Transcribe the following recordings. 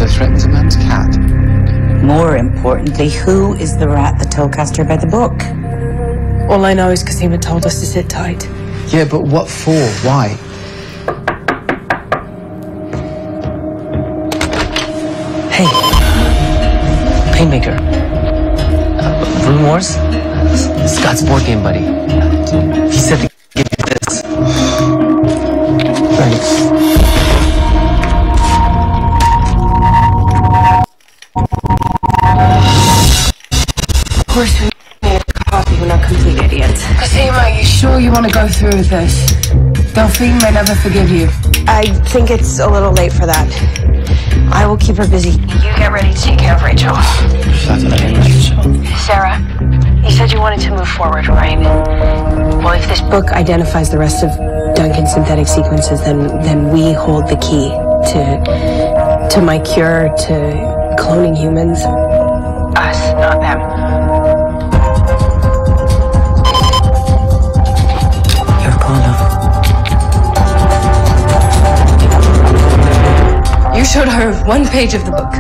Threatens a man's cat. More importantly, who is the rat that told Castor about the book? All I know is Cosima told us to sit tight. Yeah, but what for? Why? Hey, Painmaker. Rune Wars? Scott's board game buddy. He said to give you this. Thanks. Of course we need a copy, we're not complete idiots. Cosima, you sure you want to go through with this? Delphine may never forgive you. I think it's a little late for that. I will keep her busy. You get ready to take care of Rachel. Sarah, you said you wanted to move forward, right? Well, if this book identifies the rest of Duncan's synthetic sequences, then we hold the key to my cure, to cloning humans. Us, not them. You showed her one page of the book,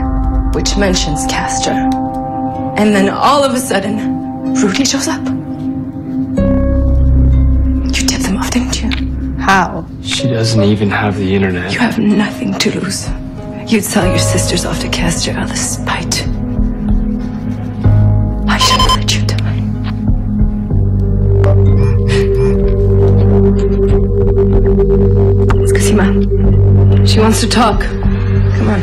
which mentions Castor. And then all of a sudden, Rudy shows up. You tipped them off, didn't you? How? She doesn't even have the internet. You have nothing to lose. You'd sell your sisters off to Castor out of spite. I should have let you die. It's Cosima. She wants to talk. Come on.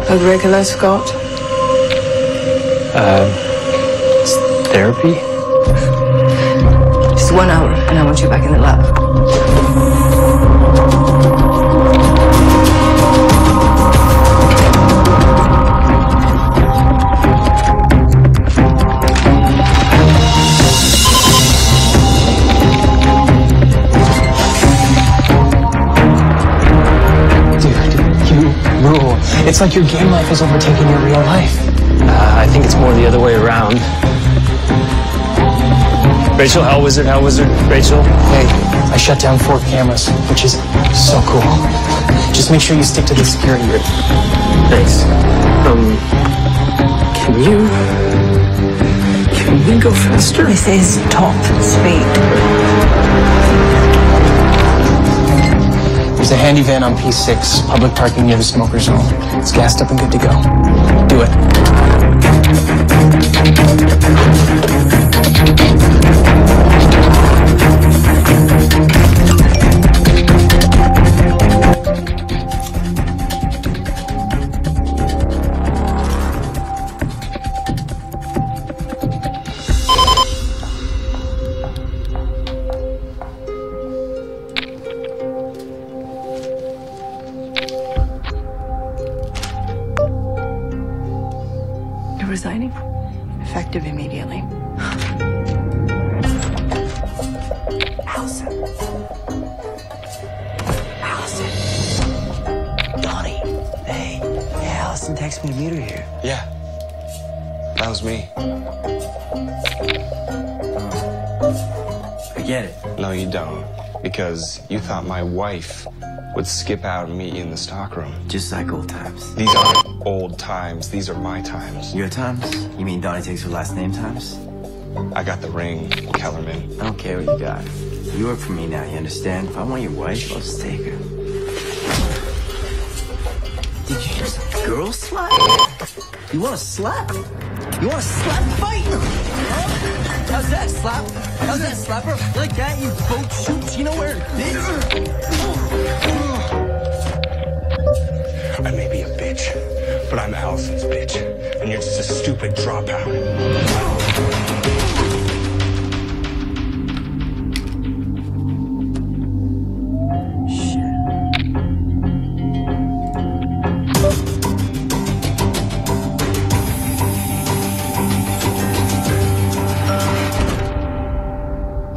A regular, Scott? It's therapy? Just 1 hour, and I want you back in the lab. It's like your game life is overtaking your real life. I think it's more the other way around. Rachel, Hell Wizard, Rachel. Hey, I shut down 4 cameras, which is so cool. Just make sure you stick to the security grid. Thanks. Can we go faster? This is top speed. There's a handy van on P6, public parking near the smoker zone. It's gassed up and good to go. Do it. Resigning? Effective immediately. Allison. Donnie. Hey, Allison texted me to meet her here. Yeah. That was me. I get it. No, you don't. Because you thought my wife would skip out and meet you in the stockroom. Just like old times. These aren't old times. These are my times. Your times? You mean Donnie takes her last name times? I got the ring, Kellerman. I don't care what you got. You work for me now, you understand? If I want your wife, I'll just take her. Did you just girl slap? You want to slap? You want to slap fight? Huh? How's that, slap? How's that, slapper? Like that, you boat shoots? You know where it is? I may be a bitch, but I'm Allison's bitch. And you're just a stupid dropout.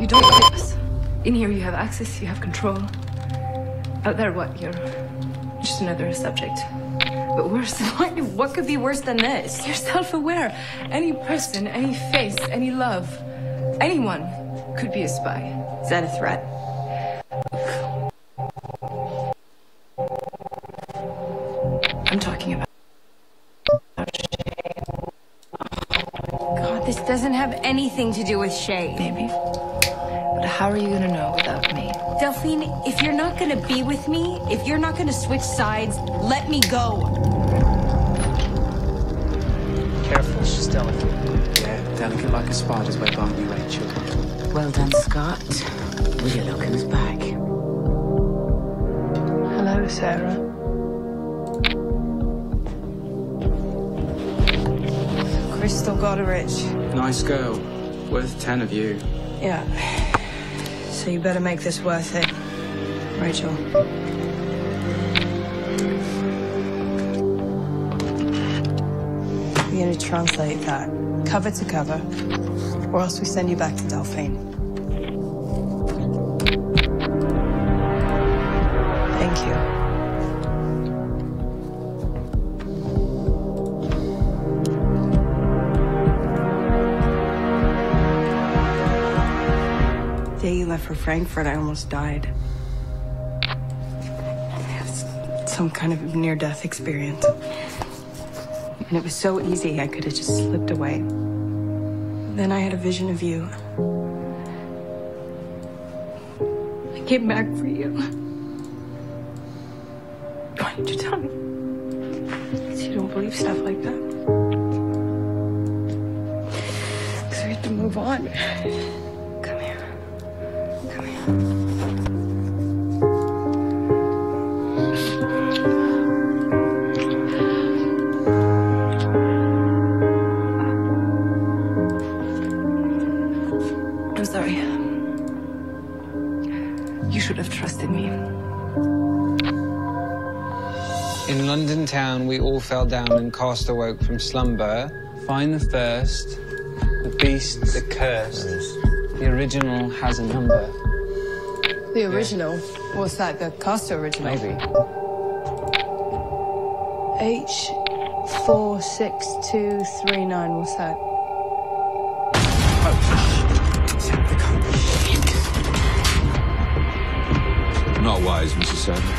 You don't like us. In here you have access, you have control. Out there, what? You're just another subject. But worse. What could be worse than this? You're self-aware. Any person, any face, any love, anyone could be a spy. Is that a threat? I'm talking about God, this doesn't have anything to do with Shay. maybe. But how are you gonna know without me? Delphine, if you're not gonna be with me, if you're not gonna switch sides, let me go. Careful, she's delicate. Yeah, delicate like a spot is why Bomb you right, children. Well done, Scott. Will you look who's back? Hello, Sarah. Crystal Goderich. Nice girl. Worth 10 of you. Yeah. So you better make this worth it, Rachel. We're gonna translate that cover to cover, or else we send you back to Delphine. Thank you. The day you left for Frankfurt, I almost died. Some kind of near-death experience. And it was so easy, I could have just slipped away. Then I had a vision of you. I came back for you. Why didn't you tell me? Because you don't believe stuff like that. Because we had to move on. Come here. Come here. I'm sorry. You should have trusted me. In London town, we all fell down and cast awoke from slumber. Find the first, the beast, the cursed. The original has a number. The original? What's that? The Costa original? Maybe. H46239. What's that? Not wise, Mrs. Sadler.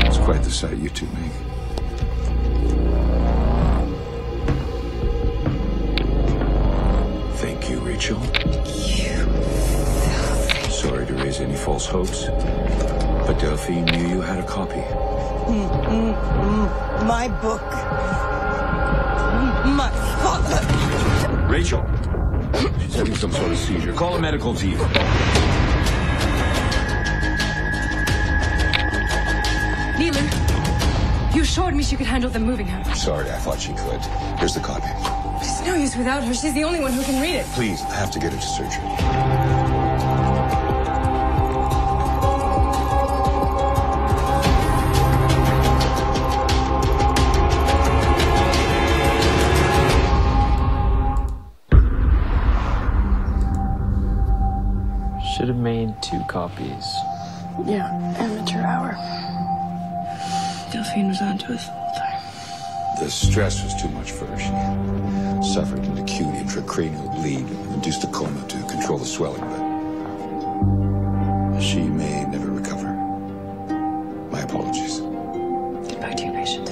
It's quite the sight you two make. Think. to raise any false hopes, but Delphine knew you had a copy. My book. My father. Rachel! She's having some sort of seizure. Call a medical team. Neelan, you assured me she could handle them moving her. Sorry, I thought she could. Here's the copy. There's no use without her. She's the only one who can read it. Please, I have to get her to surgery. Should have made 2 copies. Yeah, amateur hour. Delphine was on to us the whole time. The stress was too much for her. She suffered an acute intracranial bleed, induced a coma to control the swelling, but she may never recover. My apologies. Get back to your patient.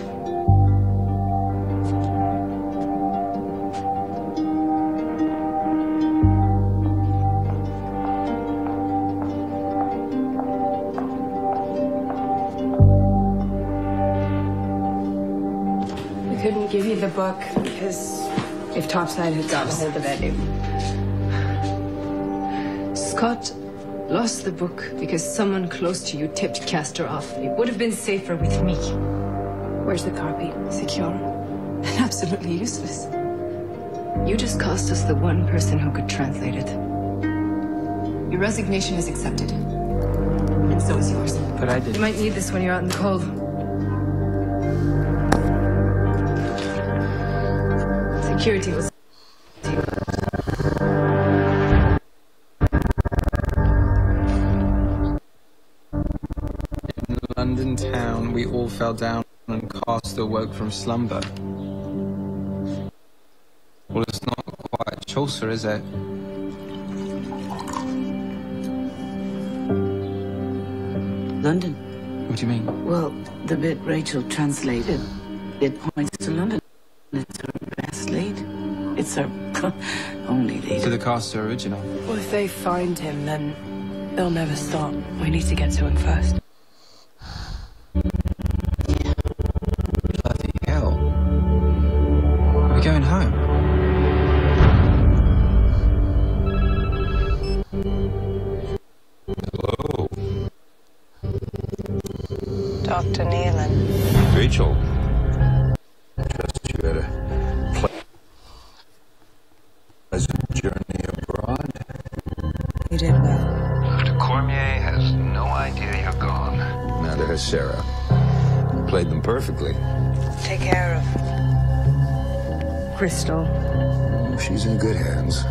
Couldn't give you the book because if Topside had got a hold of it, Scott lost the book because someone close to you tipped Castor off. It would have been safer with me. Where's the copy? Secure and absolutely useless. You just cost us the one person who could translate it. Your resignation is accepted. And so is yours. But I did. You might need this when you're out in the cold. Security was... In London town, we all fell down and Castor woke from slumber. Well, it's not quite Chaucer, is it? London. What do you mean? Well, the bit Rachel translated, it points to London. It's her best lead. It's her only lead. To the Castor original. well, if they find him, then they'll never stop. We need to get to him first. Bloody hell. We're going home. Hello. Dr. Nealon. Rachel. I trust you had a pleasant journey abroad. You did well. Dr. Cormier has no idea you're gone. Neither has Sarah. You played them perfectly. Take care of Crystal. Oh, she's in good hands.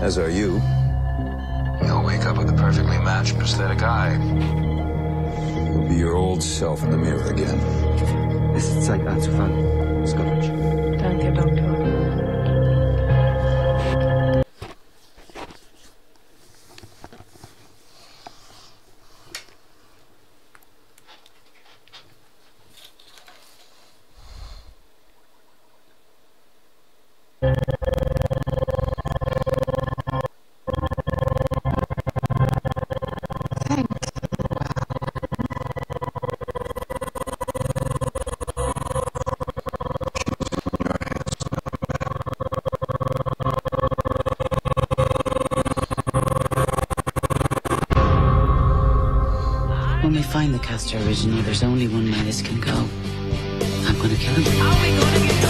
As are you. You'll wake up with a perfectly matched prosthetic eye. You'll be your old self in the mirror again. Es ist Zeit anzufangen, Scottish. Danke, Doktor. When we find the Castor original, there's only one way this can go. I'm gonna kill him. Are we gonna get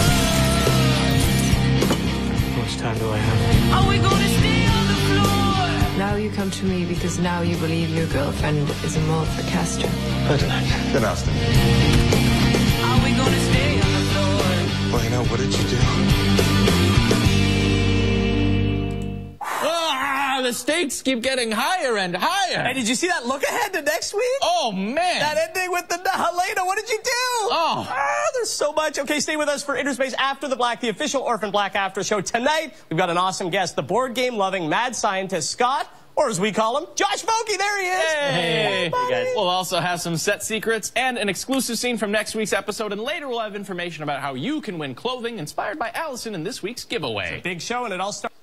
How much time do I have? Are we gonna stay on the floor? Now you come to me because now you believe your girlfriend is a mole for Castor. Then ask them. Are we gonna stay on the floor? Well, you know, what did you do? The stakes keep getting higher and higher. Hey, did you see that look ahead to next week? Oh, man. That ending with the Helena, what did you do? Oh. There's so much. Okay, stay with us for Interspace After the Black, the official Orphan Black After Show. Tonight, we've got an awesome guest, the board game loving mad scientist Scott, or as we call him, Josh Vokey. There he is. Hey, guys. We'll also have some set secrets and an exclusive scene from next week's episode, and later we'll have information about how you can win clothing inspired by Allison in this week's giveaway. It's a big show, and it all starts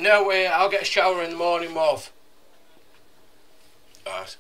No way, I'll get a shower in the morning, Wolf. Alright.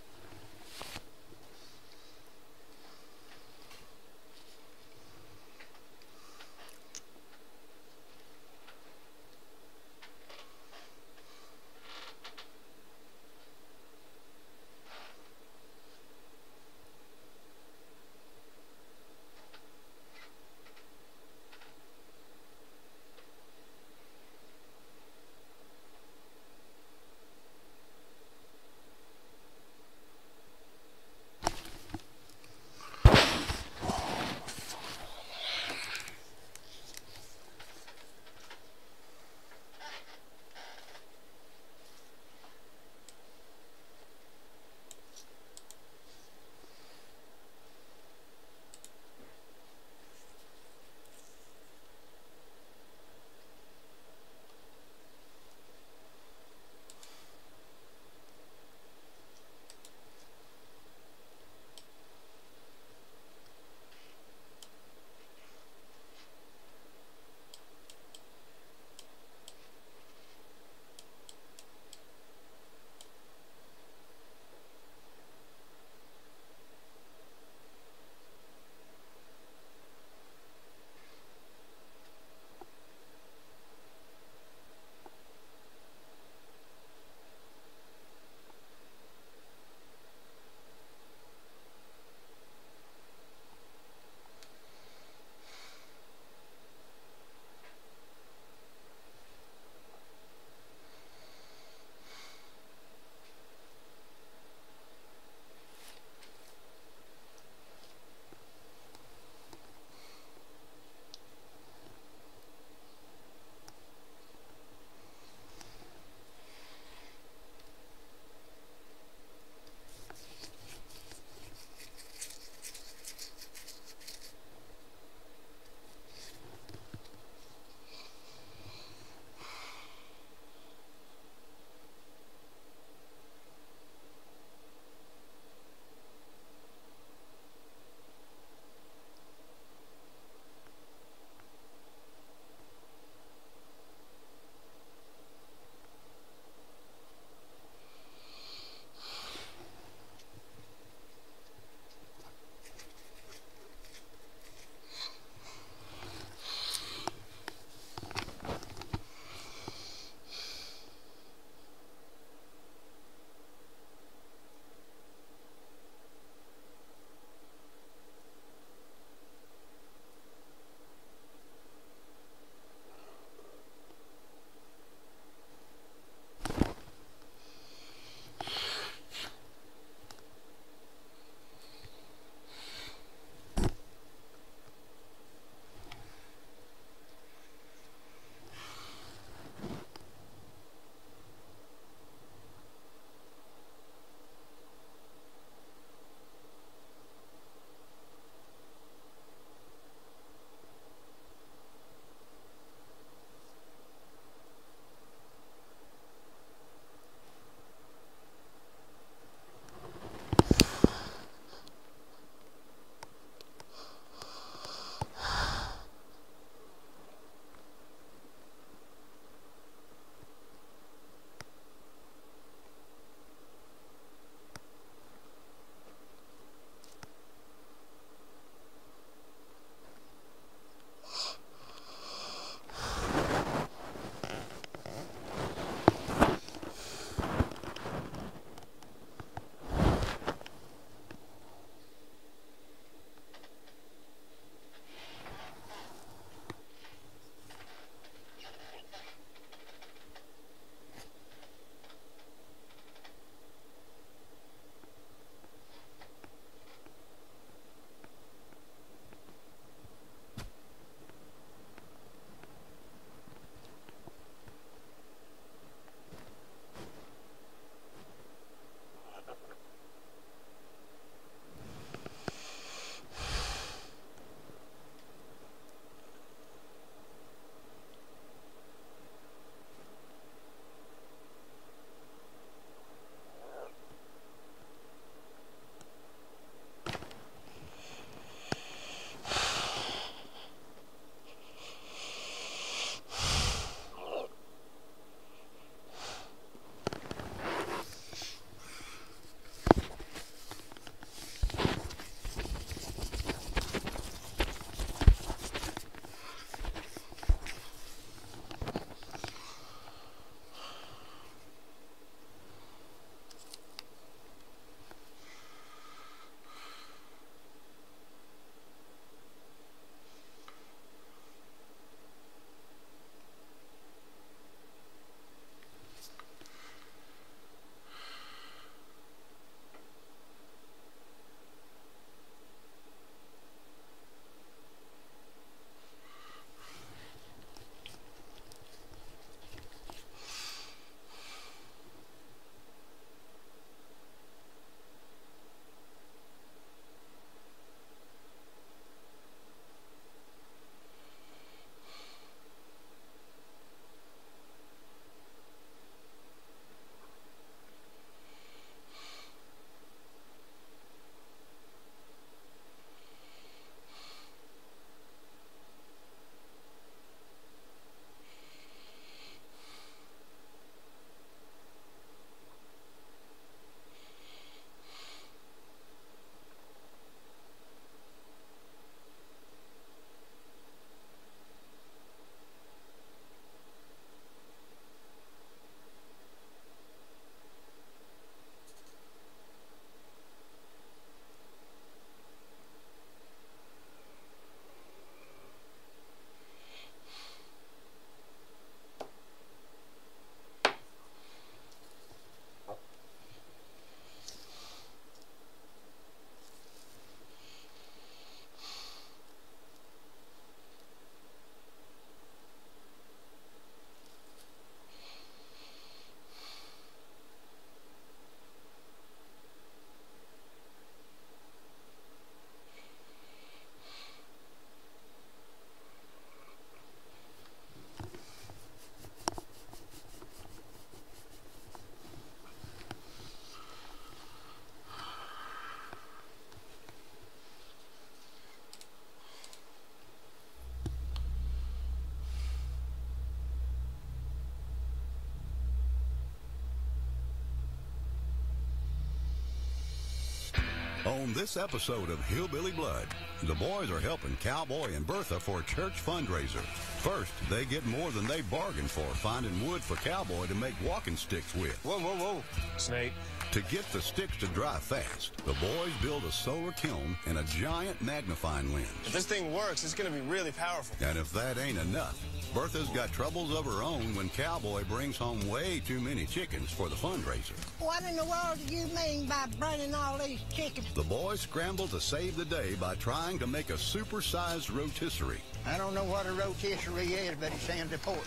On this episode of Hillbilly Blood, the boys are helping Cowboy and Bertha for a church fundraiser. First, they get more than they bargained for, finding wood for Cowboy to make walking sticks with. Whoa, whoa, whoa. Snake. To get the sticks to dry fast, the boys build a solar kiln and a giant magnifying lens. If this thing works, it's going to be really powerful. And if that ain't enough, Bertha's got troubles of her own when Cowboy brings home way too many chickens for the fundraiser. What in the world do you mean by bringing all these chickens? The boys scramble to save the day by trying to make a supersized rotisserie. I don't know what a rotisserie is, but it sounds important.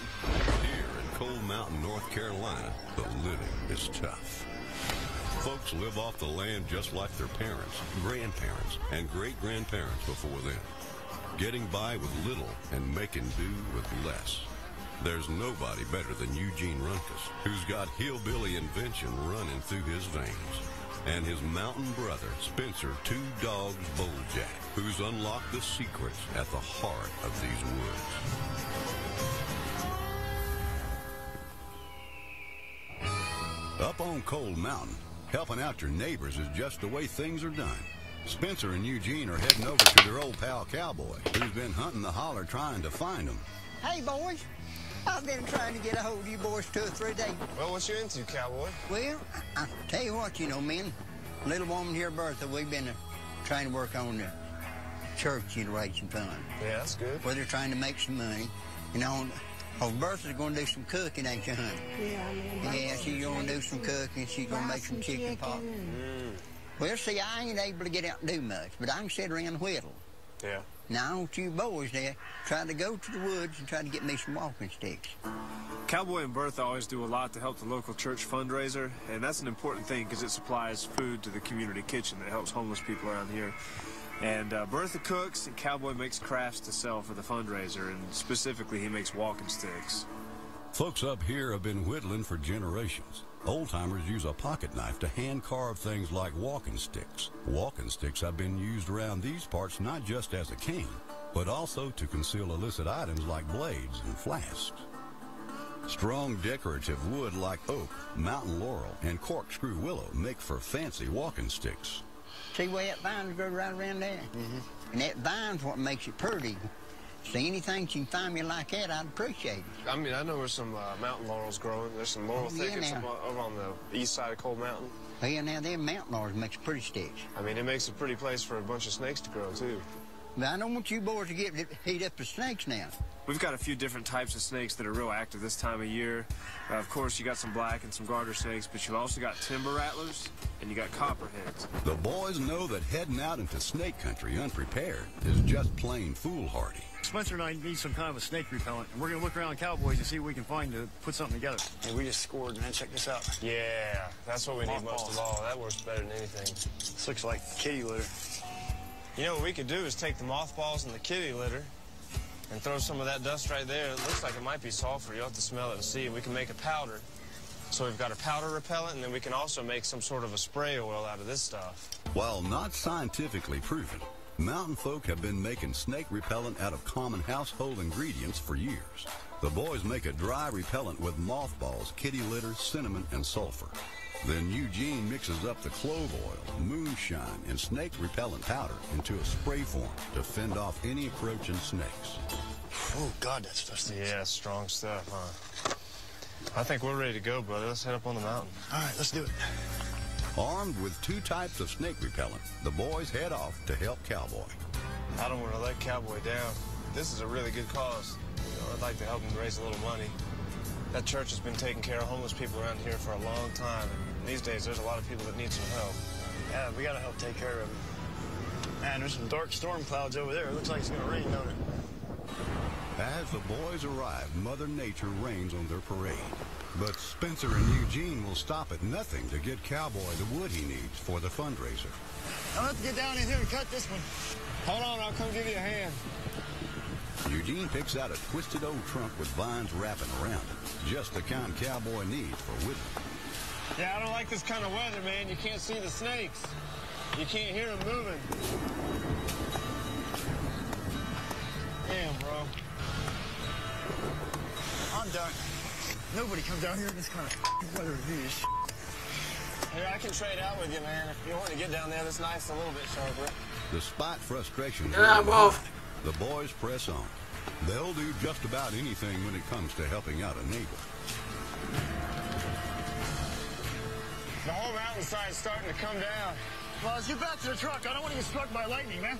Here in Cold Mountain, North Carolina, the living is tough. Folks live off the land just like their parents, grandparents, and great-grandparents before them, getting by with little and making do with less. There's nobody better than Eugene Runckus, who's got hillbilly invention running through his veins, and his mountain brother, Spencer Two Dogs Bulljack, who's unlocked the secrets at the heart of these woods. Up on Cold Mountain, helping out your neighbors is just the way things are done. Spencer and Eugene are heading over to their old pal Cowboy, who's been hunting the holler trying to find them. Hey, boys. I've been trying to get a hold of you boys 2 or 3 days. Well, what you into, Cowboy? Well, I tell you what, men. Little woman here, Bertha, we've been trying to work on the church generation fund. Yeah, that's good. Where they're trying to make some money. Bertha's going to do some cooking, ain't you, honey? Yeah, she's going to do some cooking. She's going to make some chicken pot. Well, see, I ain't able to get out and do much, but I can sit around and whittle. Yeah. Now, I want you boys there try to go to the woods and try to get me some walking sticks. Cowboy and Bertha always do a lot to help the local church fundraiser, and that's an important thing because it supplies food to the community kitchen that helps homeless people around here. And Bertha cooks, and Cowboy makes crafts to sell for the fundraiser, and specifically he makes walking sticks. Folks up here have been whittling for generations. Old-timers use a pocket knife to hand-carve things like walking sticks. Walking sticks have been used around these parts not just as a cane, but also to conceal illicit items like blades and flasks. Strong decorative wood like oak, mountain laurel, and corkscrew willow make for fancy walking sticks. See where that vine grows right around there? And that vine's what makes it pretty. See, anything you can find me like that, I'd appreciate it. I mean, I know where some mountain laurels growing. There's some laurel thickets over on the east side of Cold Mountain. Well, yeah, now them mountain laurels makes pretty sticks. I mean, it makes a pretty place for a bunch of snakes to grow, too. But I don't want you boys to get heat up the snakes now. We've got a few different types of snakes that are real active this time of year. Of course, you got some black and some garter snakes, but you've also got timber rattlers, and you got copperheads. The boys know that heading out into snake country unprepared is just plain foolhardy. Spencer and I need some kind of a snake repellent, and we're going to look around Cowboys and see what we can find to put something together. Hey, we just scored, man. Check this out. Yeah, that's what we need most of all. That works better than anything. This looks like kitty litter. You know what we could do is take the mothballs and the kitty litter and throw some of that dust right there. It looks like it might be sulfur. You'll have to smell it and see. And we can make a powder. So we've got a powder repellent, and then we can also make some sort of a spray oil out of this stuff. While not scientifically proven, mountain folk have been making snake repellent out of common household ingredients for years. The boys make a dry repellent with mothballs, kitty litter, cinnamon, and sulfur. Then Eugene mixes up the clove oil, moonshine, and snake repellent powder into a spray form to fend off any approaching snakes. Oh, God, that stuff stinks. Yeah, strong stuff, huh? I think we're ready to go, brother. Let's head up on the mountain. All right, let's do it. Armed with 2 types of snake repellent, the boys head off to help Cowboy. I don't want to let Cowboy down. This is a really good cause. I'd like to help him raise a little money. That church has been taking care of homeless people around here for a long time. And these days, there's a lot of people that need some help. Yeah, we got to help take care of them. Man, there's some dark storm clouds over there. It looks like it's going to rain, don't it? As the boys arrive, Mother Nature rains on their parade. But Spencer and Eugene will stop at nothing to get Cowboy the wood he needs for the fundraiser. I'll have to get down in here and cut this one. Hold on, I'll come give you a hand. Eugene picks out a twisted old trunk with vines wrapping around it. Just the kind Cowboy needs for whittling. Yeah, I don't like this kind of weather, man. You can't see the snakes. You can't hear them moving. Damn, bro. I'm done. Nobody comes down here in this kind of weather to do this. Yeah, I can trade out with you, man. If you want to get down there, this knife's a little bit sharper. Despite frustration, Yeah, both. the boys press on. They'll do just about anything when it comes to helping out a neighbor. The whole mountainside's starting to come down. Well, let's get back to the truck. I don't want to get struck by lightning, man.